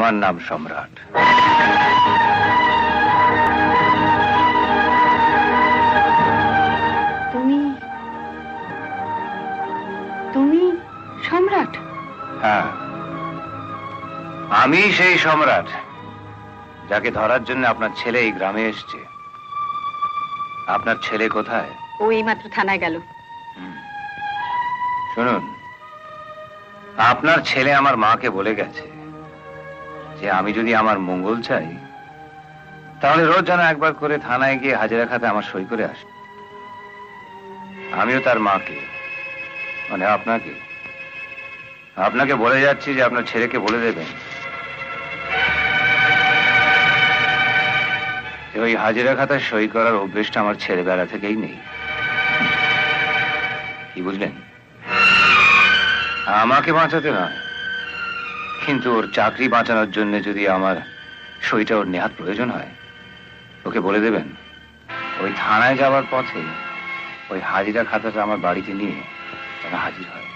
আমার নাম সম্রাট। তুমি তুমি সম্রাট? হ্যাঁ, আমি সেই সম্রাট যাকে ধরার জন্য আপনার ছেলে এই গ্রামে এসছে। আপনার ছেলে কোথায়? ও এইমাত্র থানায় গেল। শুনুন, আপনার ছেলে আমার মাকে বলে গেছে যে আমি যদি আমার মঙ্গল চাই তাহলে রোজ যেন একবার করে থানায় গিয়ে হাজিরা খাতে আমার সই করে আসে। আমিও তার মাকে, মানে আপনাকে বলে যাচ্ছি যে আপনার ছেলেকে বলে দেবেন যে ওই হাজিরা খাতায় সই করার অভ্যেসটা আমার ছেলেবেলা থেকেই নেই। কি বুঝলেন? আমাকে বাঁচাতে নয়, কিন্তু ওর চাকরি বাঁচানোর জন্য যদি আমার সইটা ওর নেহাত প্রয়োজন হয়, ওকে বলে দেবেন ওই থানায় যাওয়ার পথে ওই হাজিরা খাতাটা আমার বাড়িতে নিয়ে যেন হাজির হয়।